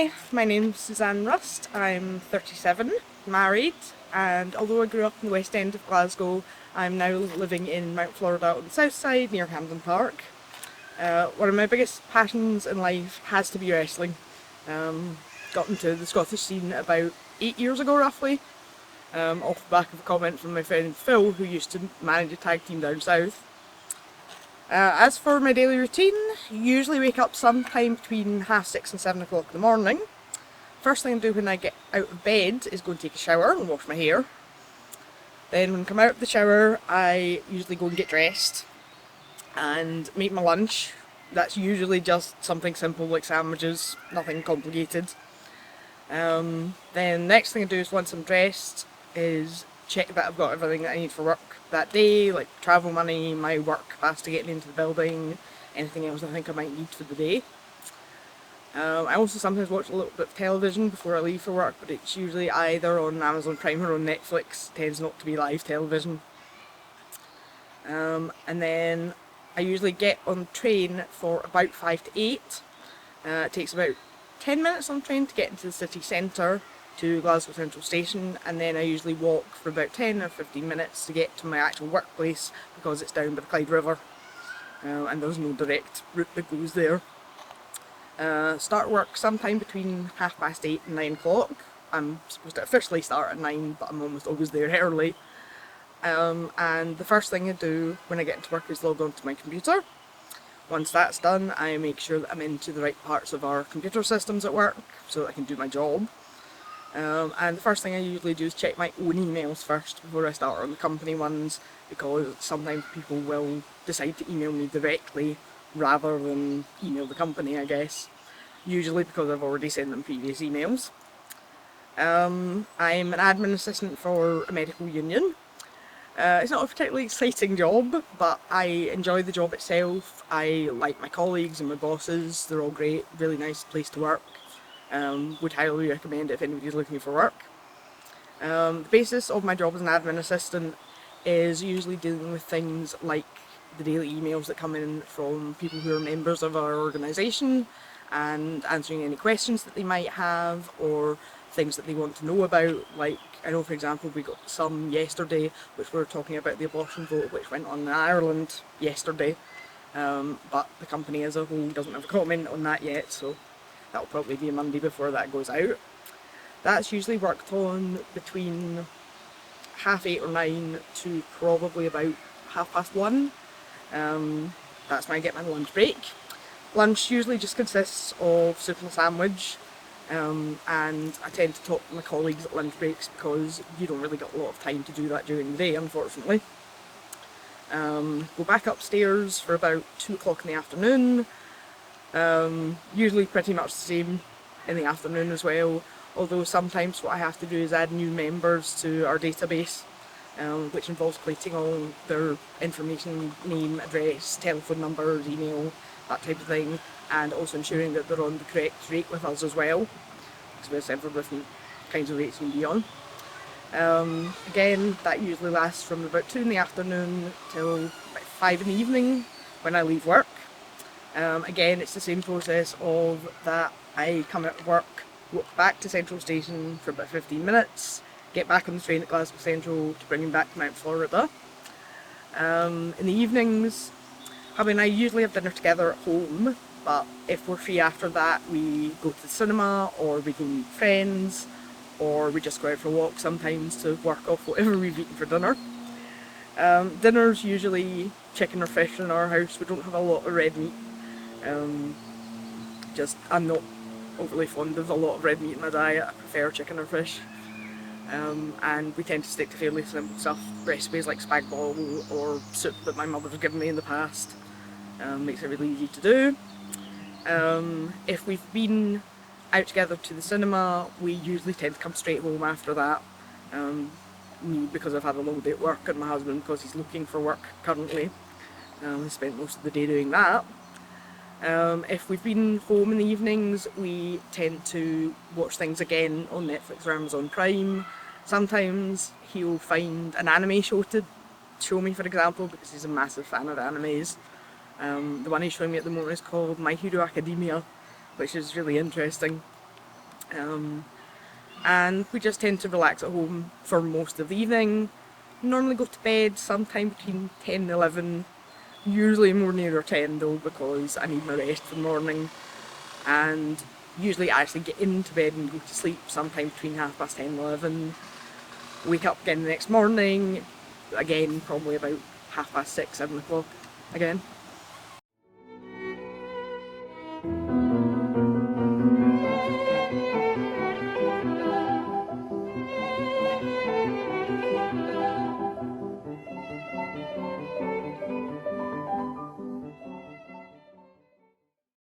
Hi, my name's Suzanne Rust. I'm 37, married, and although I grew up in the West End of Glasgow, I'm now living in Mount Florida on the south side near Hampden Park. One of my biggest passions in life has to be wrestling. Got into the Scottish scene about 8 years ago roughly, off the back of a comment from my friend Phil, who used to manage a tag team down south. As for my daily routine, I usually wake up sometime between 6:30 and 7 o'clock in the morning. First thing I do when I get out of bed is go and take a shower and wash my hair. Then when I come out of the shower, I usually go and get dressed and make my lunch. That's usually just something simple like sandwiches, nothing complicated. Then next thing I do is, once I'm dressed, is check that I've got everything that I need for work that day, like travel money, my work capacity getting into the building, anything else I think I might need for the day. I also sometimes watch a little bit of television before I leave for work, but it's usually either on Amazon Prime or on Netflix. It tends not to be live television. And then I usually get on the train for about 5 to 8. It takes about 10 minutes on the train to get into the city centre to Glasgow Central Station, and then I usually walk for about 10 or 15 minutes to get to my actual workplace because it's down by the Clyde River, and there's no direct route that goes there. Start work sometime between 8:30 and 9 o'clock. I'm supposed to officially start at 9, but I'm almost always there early. And the first thing I do when I get into work is log on to my computer. Once that's done, I make sure that I'm into the right parts of our computer systems at work so that I can do my job. And the first thing I usually do is check my own emails first before I start on the company ones, because sometimes people will decide to email me directly rather than email the company, I guess. Usually because I've already sent them previous emails. I'm an admin assistant for a medical union. It's not a particularly exciting job, but I enjoy the job itself. I like my colleagues and my bosses. They're all great, really nice place to work. Would highly recommend it if anybody's looking for work. The basis of my job as an admin assistant is usually dealing with things like the daily emails that come in from people who are members of our organisation and answering any questions that they might have or things that they want to know about. Like, I know for example we got some yesterday which were talking about the abortion vote which went on in Ireland yesterday, but the company as a whole doesn't have a comment on that yet, so that'll probably be a Monday before that goes out. That's usually worked on between 8:30 or 9 to probably about 1:30. That's when I get my lunch break. Lunch usually just consists of soup and a sandwich, and I tend to talk to my colleagues at lunch breaks because you don't really get a lot of time to do that during the day, unfortunately. Go back upstairs for about 2 o'clock in the afternoon. Usually pretty much the same in the afternoon as well, although sometimes what I have to do is add new members to our database, which involves collating all their information, name, address, telephone numbers, email, that type of thing, and also ensuring that they're on the correct rate with us as well, because we have several different kinds of rates you can be on. Again, that usually lasts from about 2 in the afternoon till about 5 in the evening when I leave work. Again, it's the same process of that I come out of work, walk back to Central Station for about 15 minutes, get back on the train at Glasgow Central to bring me back to Mount Florida. In the evenings, hubby and I usually have dinner together at home, but if we're free after that, we go to the cinema, or we go meet friends, or we just go out for a walk sometimes to work off whatever we've eaten for dinner. Dinner's usually chicken or fish in our house. We don't have a lot of red meat. I'm not overly fond of a lot of red meat in my diet. I prefer chicken or fish. And we tend to stick to fairly simple stuff, recipes like spag bol or soup that my mother's given me in the past. Makes it really easy to do. If we've been out together to the cinema, we usually tend to come straight home after that. Me because I've had a long day at work, and my husband because he's looking for work currently. I spent most of the day doing that. If we've been home in the evenings, we tend to watch things again on Netflix or Amazon Prime. Sometimes he'll find an anime show to show me, for example, because he's a massive fan of animes. The one he's showing me at the moment is called My Hero Academia, which is really interesting. And we just tend to relax at home for most of the evening. Normally go to bed sometime between 10 and 11, usually more nearer 10 though, because I need my rest for the morning. And usually actually get into bed and go to sleep sometime between 10:30 and 11. Wake up again the next morning, again probably about 6:30, 7 o'clock again.